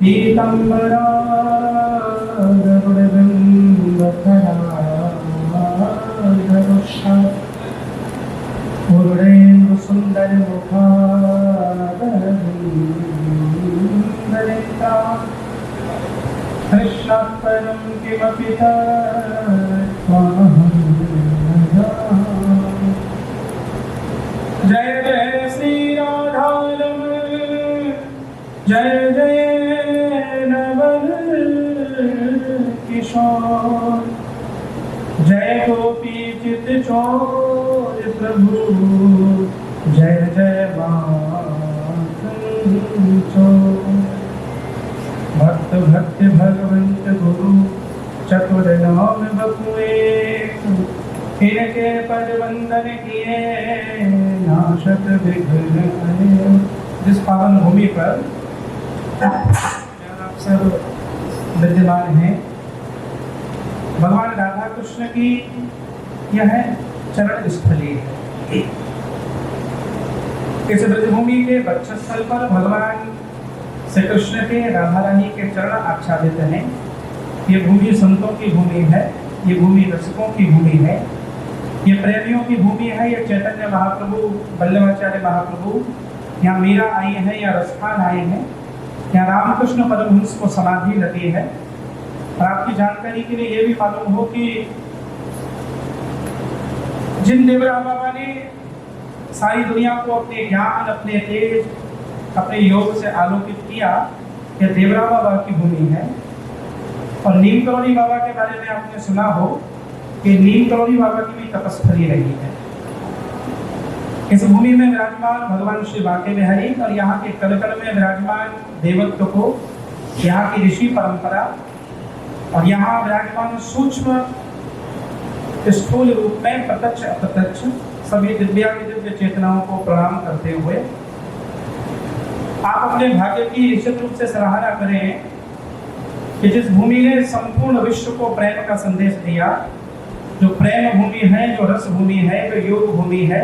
पीताम्बरा गरुडबिम्बधरा पूर्णेन्दुसुन्दरमुखादरविन्दरिता कृष्णात् परं किमपि तत्त्वमहं न जाने। जय जय श्री राधारमण जय जय नवल किशोर जय गोपी चित चोर प्रभु जय जय भक्त भक्त भगवंत गुरु चतुर नाम बपुए इनके पद वंदन किए नाशक विघ्न हरे। जिस पावन भूमि पर आप सब विद्यमान हैं, भगवान राधा कृष्ण की यह चरण स्थली है। इस ब्रजभूमि के वक्षस्थल पर भगवान श्री कृष्ण के राधा रानी के चरण आच्छादित हैं। ये भूमि संतों की भूमि है, ये भूमि रसिकों की भूमि है, ये प्रेमियों की भूमि है। ये चैतन्य महाप्रभु, वल्लभाचार्य महाप्रभु यहाँ मीरा आई है, या रसखान आए हैं, यहाँ रामकृष्ण परमहंस को समाधि लगी है। और आपकी जानकारी के लिए ये भी मालूम हो कि जिन देवरा बाबा ने सारी दुनिया को अपने ज्ञान, अपने तेज, अपने योग से आलोकित किया, यह देवरा बाबा की भूमि है। और नीम करोली बाबा के बारे में आपने सुना हो कि नीम करोली बाबा की भी तपस्या रही है। इस भूमि में विराजमान भगवान श्री बांके बिहारी और यहाँ के कलकल में विराजमान देवत्व को, यहाँ की ऋषि परंपरा और यहाँ विराजमान सूक्ष्म स्थूल रूप में प्रत्यक्ष अप्रत्यक्ष सभी दिव्य चेतनाओं को प्रणाम करते हुए आप अपने भाग्य की निश्चित रूप से सराहना करें कि जिस भूमि ने संपूर्ण विश्व को प्रेम का संदेश दिया, जो प्रेम भूमि है, जो रस भूमि है, जो योग भूमि है,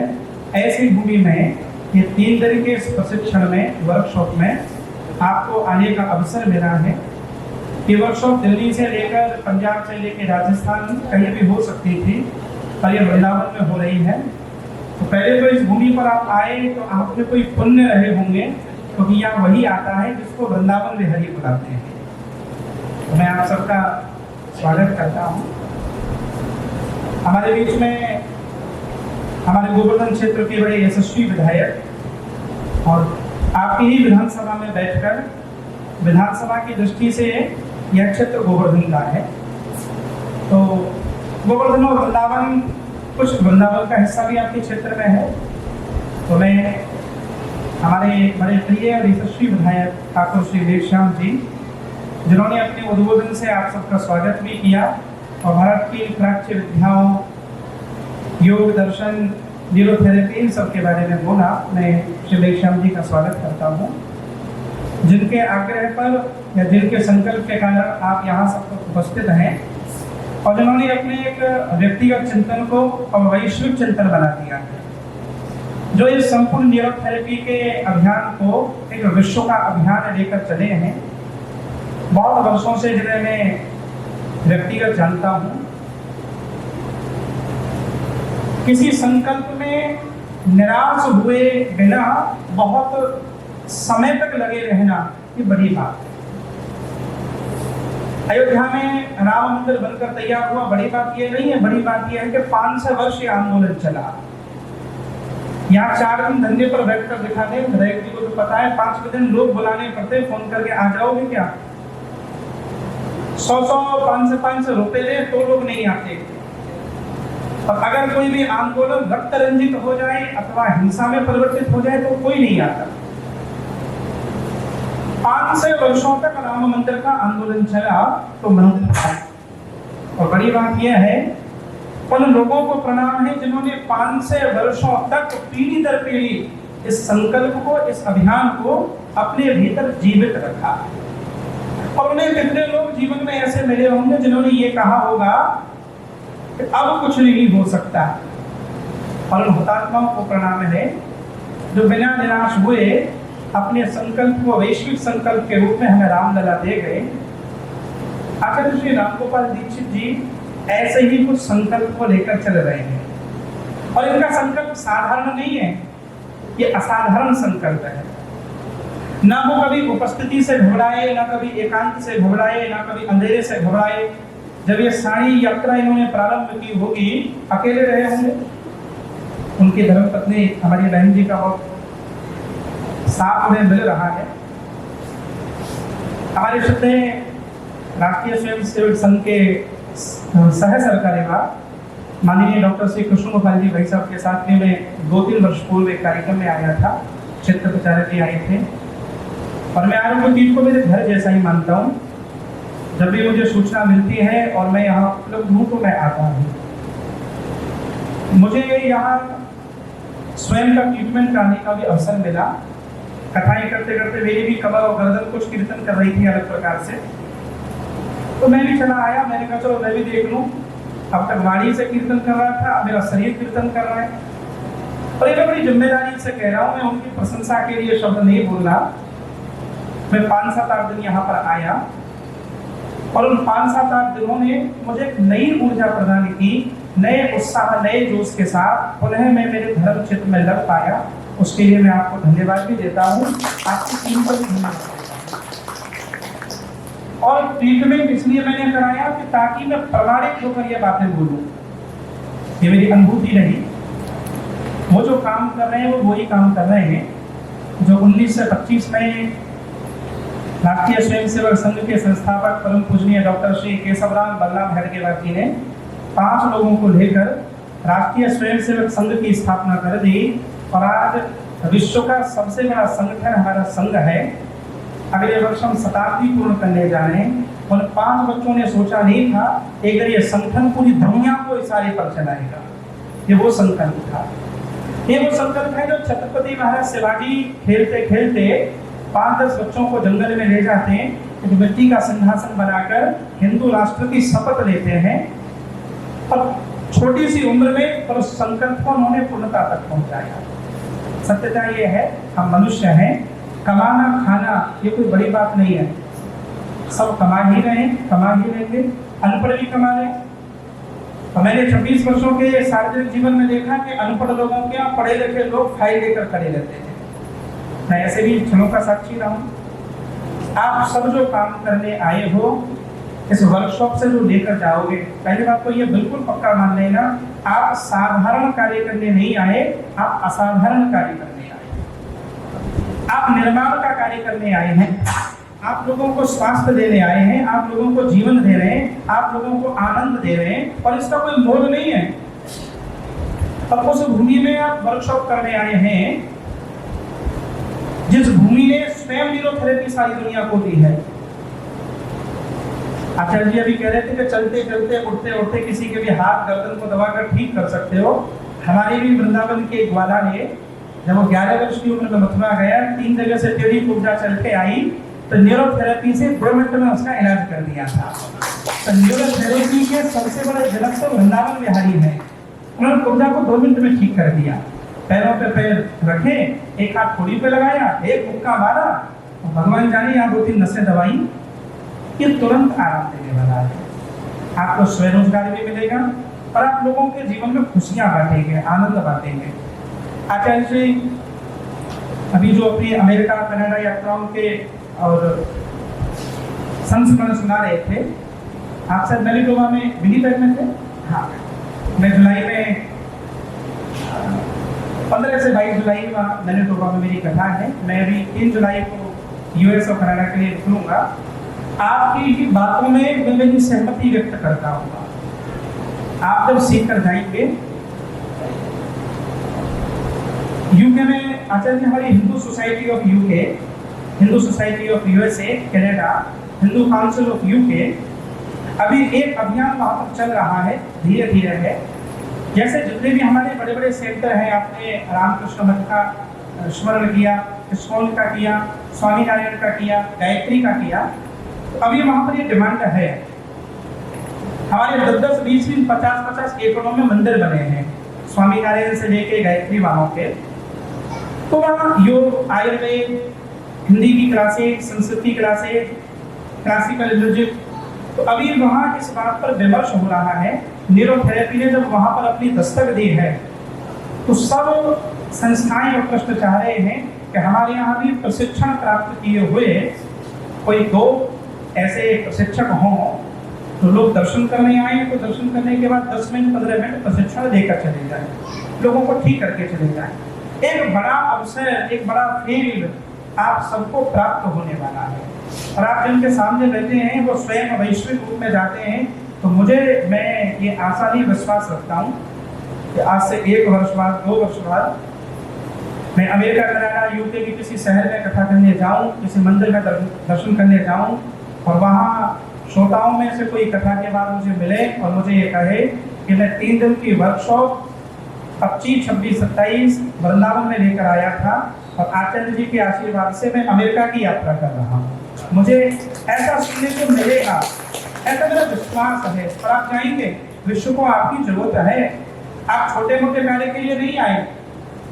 ऐसी भूमि में ये 3 दिन के इस प्रशिक्षण में, वर्कशॉप में आपको आने का अवसर मिला है। ये वर्कशॉप दिल्ली से लेकर, पंजाब से लेकर राजस्थान कहीं भी हो सकती थी, पर ये वृंदावन में हो रही है। तो पहले तो इस भूमि पर आप आए तो आपके कोई पुण्य रहे होंगे, क्योंकि यहाँ वही आता है जिसको वृंदावन बिहारी बुलाते हैं। तो मैं आप सबका स्वागत करता हूँ। हमारे बीच में हमारे गोवर्धन क्षेत्र के बड़े यशस्वी विधायक और आपकी ही विधानसभा में बैठकर विधानसभा की दृष्टि से यह क्षेत्र गोवर्धन का है। तो गोवर्धन और वृंदावन, कुछ वृंदावन का हिस्सा भी आपके क्षेत्र में है। तो मैं हमारे बड़े प्रिय और यशस्वी विधायक ठाकुर श्री देवश्याम जी, जिन्होंने अपने उद्बोधन से आप सबका स्वागत भी किया और भारत की प्राच्य विद्याओं, योग, दर्शन, न्यूरोथेरेपी, इन सब के बारे में बोला। मैं श्री देवश्याम जी का स्वागत करता हूँ, जिनके आग्रह पर या जिनके संकल्प के कारण आप यहाँ सब उपस्थित हैं और जिन्होंने अपने एक व्यक्तिगत चिंतन को और वैश्विक चिंतन बना दिया है, जो इस संपूर्ण न्यूरोथेरेपी के अभियान को एक विश्व का अभियान लेकर चले हैं। बहुत वर्षों से जिन्हें मैं व्यक्तिगत जानता हूँ, किसी संकल्प में निराश हुए बिना बहुत समय तक लगे रहना, ये बड़ी बात है। अयोध्या में राम मंदिर बनकर तैयार हुआ, बड़ी बात ये नहीं है। बड़ी बात ये है कि 500 वर्ष ये आंदोलन चला। यहाँ 4 दिन धंधे पर बैठकर दिखाने, विधायक जी को तो पता है, 5वें दिन लोग बुलाने पड़ते, फोन करके आ जाओगे क्या। 100 500 रुपए ले तो लोग नहीं आते। और अगर कोई भी आंदोलन रक्त रंजित हो जाए अथवा हिंसा में परिवर्तित हो जाए तो कोई नहीं आता। 500 वर्षों तक राम मंदिर का आंदोलन चला तो मंदिर था। और बड़ी बात यह है, उन लोगों को प्रणाम है जिन्होंने 500 वर्षों तक पीढ़ी दर पीढ़ी इस संकल्प को, इस अभियान को अपने भीतर जीवित रखा। और उन्हें कितने लोग जीवन में ऐसे मिले होंगे जिन्होंने ये कहा होगा कि अब कुछ नहीं हो सकता। और उन हुतात्माओं को प्रणाम है जो बिना निराश हुए अपने संकल्प को वैश्विक संकल्प के रूप में हमें रामलला दे गए। आचार्य श्री रामगोपाल दीक्षित जी ऐसे ही कुछ संकल्प को लेकर चल रहे हैं, और इनका संकल्प साधारण नहीं है, ये असाधारण संकल्प है। ना वो कभी उपस्थिति से घबराए, ना कभी एकांत से घबराए, ना कभी अंधेरे से घबराए। जब ये सारी यात्रा इन्होंने प्रारंभ की होगी, अकेले रहे होंगे। उनकी धर्मपत्नी हमारी बहन जी का बहुत साथ में मिल रहा है। हमारे क्षेत्र में राष्ट्रीय स्वयंसेवक संघ के सह सरकार्यवाह माननीय डॉक्टर श्री कृष्ण गोपाल जी भाई साहब के साथ में मैं 2-3 वर्ष पूर्व एक कार्यक्रम में आया था, क्षेत्र प्रचारक भी आए थे, और मैं आरोग्य पीठ को मेरे घर जैसा ही मानता हूँ। जब भी मुझे सूचना मिलती है और मैं यहाँ उपलब्ध हूँ तो मैं आता हूँ। मुझे यहाँ स्वयं का ट्रीटमेंट कराने का भी अवसर मिला। कथाएं करते करते मेरी भी कमर और गर्दन कुछ कीर्तन कर रही थी अलग प्रकार से, तो मैं भी चला आया। मैंने कहा चलो मैं भी देख लूँ। अब तक वाणी से कीर्तन कर रहा था, अब मेरा शरीर कीर्तन कर रहा है, और ये मैं बड़ी जिम्मेदारी से कह रहा हूँ। मैं उनकी प्रशंसा के लिए शब्द नहीं बोल रहा। मैं 5-7-8 दिन यहाँ पर आया, और उन 5-7-8 दिनों ने मुझे एक नई ऊर्जा प्रदान की, नए उत्साह, नए जोश के साथ पुनः मैं मेरे धर्म क्षेत्र में लग पाया। उसके लिए मैं आपको धन्यवाद भी देता हूँ, आपकी टीम को भी धन्यवाद देता हूँ। और ट्रीटमेंट इसलिए मैंने कराया कि ताकि मैं प्रमाणित होकर ये बातें बोलूँ। ये मेरी अनुभूति रही। वो जो काम कर रहे हैं वो वही काम कर रहे हैं जो 19 से 25 में राष्ट्रीय स्वयंसेवक संघ के संस्थापक परम पूजनीय डॉक्टर श्री केशवराम बल्लाभ हेडगेवार जी ने 5 लोगों को लेकर राष्ट्रीय स्वयंसेवक संघ की स्थापना कर दी, और आज विश्व का सबसे बड़ा संगठन हमारा संघ है। अगले वर्ष हम शताब्दी पूर्ण करने जा रहे हैं। उन 5 बच्चों ने सोचा नहीं था अगर ये संगठन पूरी दुनिया को इशारे पर चलाएगा। ये वो संकल्प था। ये वो संकल्प है जो छत्रपति महाराज शिवाजी खेलते खेलते 5-10 बच्चों को जंगल में ले जाते हैं, एक मिट्टी का सिंहासन बनाकर हिंदू राष्ट्र की शपथ लेते हैं, और छोटी सी उम्र में पर उस संकल्प को उन्होंने पूर्णता तक पहुंचाया। सत्यता ये है, हम मनुष्य हैं, कमाना खाना ये कोई बड़ी बात नहीं है। सब कमा ही रहे, कमा ही लेंगे, अनपढ़ भी कमा रहे। तो मैंने 26 वर्षों के सार्वजनिक जीवन में देखा कि अनपढ़ लोगों के यहाँ पढ़े लिखे लोग फाइल लेकर खड़े रहते हैं। मैं ऐसे भी क्षणों का साक्षी रहा हूँ। आप सब जो काम करने आए हो, इस वर्कशॉप से जो लेकर जाओगे, पहली बात तो ये बिल्कुल पक्का मान लेना, आप साधारण कार्य करने नहीं आए, आप असाधारण कार्य करने आए। आप निर्माण का कार्य करने आए हैं, आप लोगों को स्वास्थ्य देने आए हैं, आप लोगों को जीवन दे रहे हैं, आप लोगों को आनंद दे रहे हैं, और इसका कोई मोल नहीं है। अब उस भूमि में आप वर्कशॉप करने आए हैं जिस भूमि ने स्वयं न्यूरोथेरेपी सारी दुनिया को दी है। आचार्य जी अभी कह रहे थे कि चलते चलते उठते उठते किसी के भी हाथ गर्दन को दबाकर ठीक कर सकते हो। हमारे भी वृंदावन के एक ग्वाला ने, जब वो 11 वर्ष की उम्र में मथुरा गया, 3 जगह से टेढ़ी कुब्जा चल के आई, तो न्यूरोथेरेपी से 2 मिनट में उसका इलाज कर दिया था। तो न्यूरोथेरेपी के सबसे बड़े जनक तो वृंदावन बिहारी है। उन्होंने कुब्जा को 2 मिनट में ठीक कर दिया। पैरों पे पैर रखे, एक हाथ ठोड़ी पे लगाया, एक मुक्का मारा, भगवान जाने यहाँ 2-3 नसें दबाई, ये तुरंत आराम देने वाला है। आपको स्वरोजगार भी मिलेगा, और आप लोगों के जीवन में खुशियां बांटेंगे, आनंद बांटेंगे। आचार्य जी अभी जो अपनी अमेरिका कनाडा यात्राओं के और संस्मरण सुना रहे थे, आप शायद मैनिटोबा में विनीपेग में थे। हाँ, मैं जुलाई में 15 से 22 जुलाई वहाँ मैनिटोबा में मेरी कथा है। मैं अभी 3 जुलाई को यूएस और कनाडा के लिए निकलूंगा। आपकी ही बातों में मैं मेरी सहमति व्यक्त करता हूँ। आप जब सीख कर जाएंगे यूके में, आचार्य हमारी Hindu society of UK, Hindu society of USA, Canada, Hindu council of UK, अभी एक अभियान वहाँ पर चल रहा है, धीरे धीरे है। जैसे जितने भी हमारे बड़े बड़े सेंटर हैं, आपने रामकृष्ण मठ का स्मरण किया, इस्कॉन का किया, स्वामी नारायण का किया, गायत्री का किया, तो अभी वहाँ पर ये डिमांड है। हमारे 10-10, 20-20, 50-50 एकड़ों में मंदिर बने हैं, स्वामी नारायण से लेके गायत्री वालों के। तो वहाँ योग, आयुर्वेद, हिंदी की क्लासें, संस्कृत की क्लासें, क्लासिकल म्यूजिक। तो अभी वहाँ इस बात पर विमर्श हो रहा है, न्यूरोथेरेपी ने जब वहाँ पर अपनी दस्तक दी है तो सब संस्थाएं और ट्रस्ट चाह रहे हैं कि हमारे यहाँ भी प्रशिक्षण प्राप्त किए हुए कोई 2 ऐसे प्रशिक्षक हों, तो लोग दर्शन करने आए तो दर्शन करने के बाद 10 मिनट 15 मिनट प्रशिक्षण देकर चले जाएं, लोगों को ठीक करके चले जाएं। एक बड़ा अवसर, एक बड़ा फील्ड आप सबको प्राप्त होने वाला है, और आप जिनके सामने रहते हैं वो स्वयं वैश्विक रूप में जाते हैं। तो मैं ये आशा नहीं, विश्वास रखता हूँ कि आज से 1 वर्ष बाद, 2 वर्ष बाद मैं अमेरिका, कनाडा, यूके के किसी शहर में कथा करने जाऊं, किसी मंदिर में दर्शन करने जाऊं, और वहाँ श्रोताओं में से कोई कथा के बाद मुझे मिले और मुझे ये कहे कि मैं 3 दिन की वर्कशॉप 25, 26, 27 वृंदावन में लेकर आया था, और आचार्य जी के आशीर्वाद से मैं अमेरिका की यात्रा कर रहा हूँ। मुझे ऐसा सुनने को मिलेगा, ऐसा मेरा विश्वास है। और आप जाएंगे, विश्व को आपकी जरूरत है। आप छोटे मोटे कार्य के लिए नहीं आए,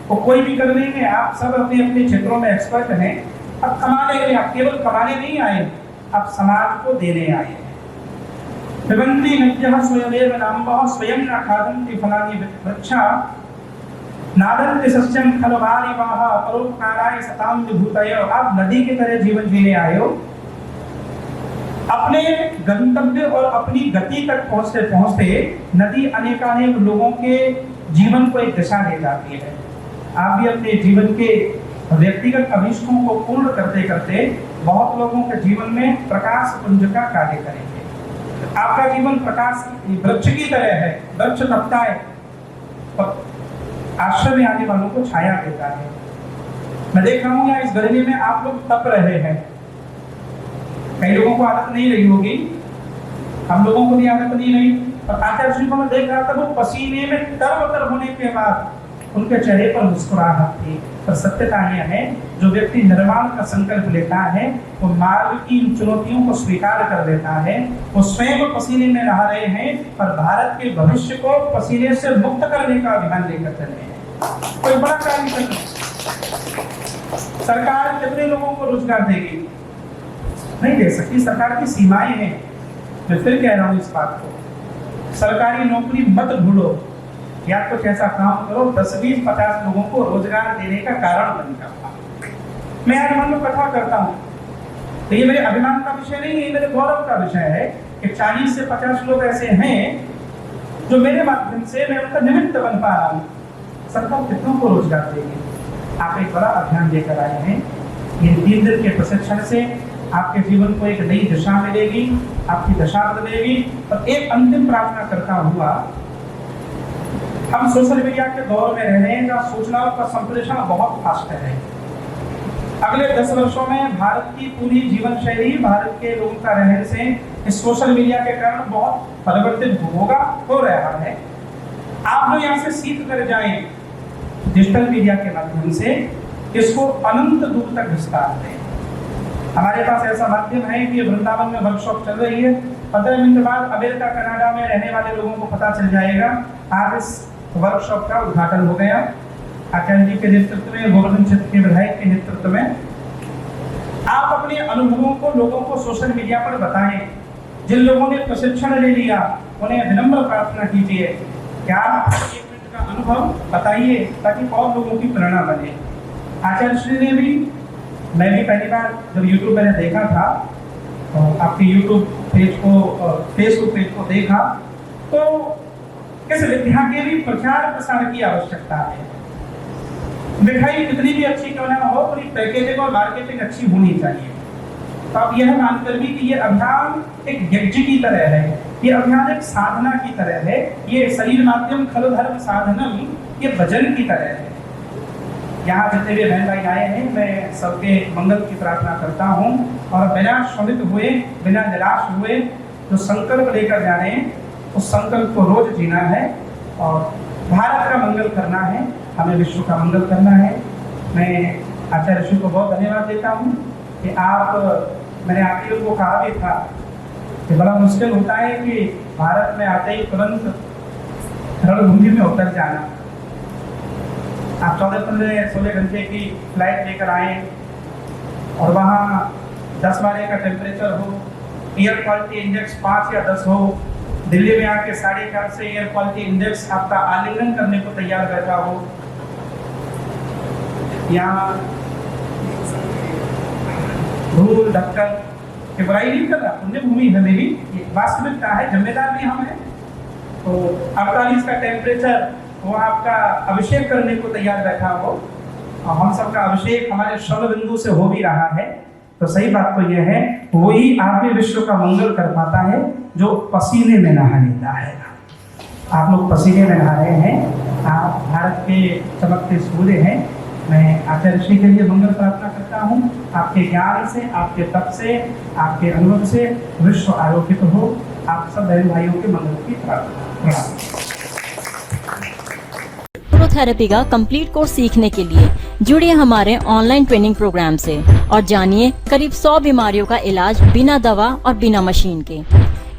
तो कोई भी कर लेंगे। आप सब अपने अपने क्षेत्रों में एक्सपर्ट हैं। अब कमाने के लिए, आप केवल कमाने नहीं आए, आप समाज को देने आए हैं। पिबन्ति नद्यः स्वयमेव नाम्भः स्वयं न खादन्ति फलानि वृक्षा नादन्ति सस्यं खलु वारिवाः परोपकाराय सतां विभूतय। आप नदी की तरह जीवन जीने आए हो। अपने गंतव्य और अपनी गति तक पहुंचते पहुंचते नदी अनेकानेक लोगों के जीवन को एक दिशा दे जाती है। आप भी अपने जीवन के व्यक्तिगत अभीष्टों को पूर्ण करते करते बहुत लोगों के जीवन में प्रकाश पुंज का कार्य करेंगे। आपका जीवन प्रकाश वृक्ष की तरह है। वृक्ष तपता है और आश्रय में आने वालों को छाया देता है। मैं देख रहा हूँ यहाँ इस गर्मी में आप लोग तप रहे हैं। कई लोगों को आदत नहीं रही होगी, हम लोगों को भी आदत नहीं रही। और आचार्य जी को मैं देख रहा था, वो पसीने में तरबतर होने के बाद उनके चेहरे पर मुस्कुराहट थी। पर सत्यता यह है, जो व्यक्ति निर्माण का संकल्प लेता है वो मार्ग की चुनौतियों को स्वीकार कर लेता है। वो स्वयं पसीने में रह रहे हैं और भारत के भविष्य को पसीने से मुक्त करने का अभियान लेकर चले हैं। कोई बड़ा कार्य कर रहे हैं। सरकार कितने लोगों को रोजगार देगी? नहीं दे सकती। सरकार की सीमाएं हैं। मैं फिर कह रहा हूँ इस बात को, सरकारी नौकरी मत ढूंढो, या कुछ ऐसा काम करो 10, 20, 50 लोगों को रोजगार देने का कारण बन जाता। मैं आज मान लो कथा करता हूँ, तो ये मेरे अभिमान का विषय नहीं है, मेरे गौरव का विषय है कि 40 से 50 लोग ऐसे हैं जो मेरे माध्यम से मैं उनका निमित्त बन पा रहा हूँ। सरकार कितनों को रोजगार देगी? आप एक बड़ा अभियान लेकर आए हैं। ये 3 दिन के प्रशिक्षण से आपके जीवन को एक नई दिशा मिलेगी, आपकी दशा बदलेगी। और एक अंतिम प्रार्थना करता हुआ, हम सोशल मीडिया के दौर में रह रहे हैं जहाँ सूचनाओं का संप्रेषण बहुत फास्ट है। अगले 10 वर्षों में भारत की पूरी जीवन शैली, भारत के लोगों का रहन सहन इस सोशल मीडिया के कारण बहुत परिवर्तित होगा, हो रहा है। आप लोग यहाँ से सीख कर जाएं डिजिटल मीडिया के माध्यम से, इसको अनंत दूर तक विस्तार दें। हमारे पास ऐसा माध्यम है कि वृंदावन में वर्कशॉप चल रही है। 15 मिनट बाद अमेरिका, कनाडा में रहने वाले लोगों को पता चल जाएगा। आज इस वर्कशॉप का उद्घाटन हो गया आचार्य जी के नेतृत्व में, गोवर्धन क्षेत्र के विधायक के नेतृत्व में। आप अपने अनुभवों को लोगों को सोशल मीडिया पर बताएं। जिन लोगों ने प्रशिक्षण ले लिया उन्हें विनम्र प्रार्थना कीजिए कि आप 1 मिनट का अनुभव बताइए ताकि और लोगों की प्रेरणा बने। आचार्य श्री ने भी, मैं भी पहली बार जब यूट्यूब मैंने देखा था, तो आपके यूट्यूब पेज को, फेसबुक पेज को देखा, तो इस विद्या के भी प्रचार प्रसार की आवश्यकता है। मिठाई कितनी भी अच्छी क्यों ना हो, पूरी पैकेजिंग और मार्केटिंग अच्छी होनी चाहिए। तो आप यह मानकर भी कि ये अभियान एक यज्ञ की तरह है, ये अभियान एक साधना की तरह है, ये शरीर माध्यम खलु धर्म साधनम, ये भजन की तरह है। यहाँ जितने भी बहन भाई आए हैं, मैं सबके मंगल की प्रार्थना करता हूँ। और बिना श्रमित हुए, बिना निराश हुए जो संकल्प लेकर जा रहे हैं, उस संकल्प को रोज जीना है और भारत का मंगल करना है, हमें विश्व का मंगल करना है। मैं आचार्य ऋषि को बहुत धन्यवाद देता हूँ कि मैंने आप लोगों को कहा भी था कि बड़ा मुश्किल होता है कि भारत में आते ही तुरंत रणभूमि में उतर जाना। आप 14-15-16 घंटे की फ्लाइट लेकर आए, और वहाँ 10-12 का टेम्परेचर हो, एयर क्वालिटी इंडेक्स 5 या 10 हो, दिल्ली में आके 4.5 से एयर क्वालिटी इंडेक्स आपका आलिंगन करने को तैयार बैठा हो, यहाँ धूल ढक्कन की बुराई नहीं कर रहा, पुण्य भूमि है मेरी, ये वास्तविकता है, जिम्मेदार भी हम हैं। तो 48 का टेम्परेचर वो आपका अभिषेक करने को तैयार बैठा हो, और हम सबका अभिषेक हमारे श्रवण बिंदु से हो भी रहा है, तो सही बात तो यह है, वही आदमी विश्व का मंगल कर पाता है जो पसीने में नहा लेता है। आप लोग पसीने में नहा रहे हैं, आप भारत के चमकते सूर्य हैं। मैं आचार्य श्री के लिए मंगल प्रार्थना करता हूँ, आपके ज्ञान से, आपके तप से, आपके अनुभव से विश्व आरोपित हो। आप सब बहन भाइयों के मंगल की प्रार्थना। न्यूरोथेरेपी का कंप्लीट कोर्स सीखने के लिए जुड़िए हमारे ऑनलाइन ट्रेनिंग प्रोग्राम से और जानिए करीब 100 बीमारियों का इलाज बिना दवा और बिना मशीन के।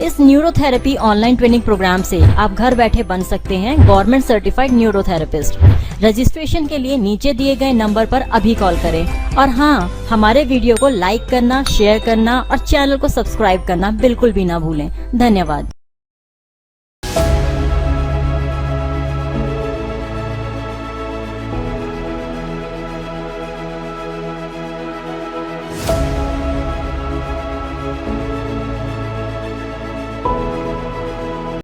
इस न्यूरोथेरेपी ऑनलाइन ट्रेनिंग प्रोग्राम से आप घर बैठे बन सकते हैं गवर्नमेंट सर्टिफाइड न्यूरोथेरेपिस्ट। रजिस्ट्रेशन के लिए नीचे दिए गए नंबर पर अभी कॉल करें और हाँ, हमारे वीडियो को लाइक करना, शेयर करना और चैनल को सब्सक्राइब करना बिल्कुल भी ना भूलें। धन्यवाद।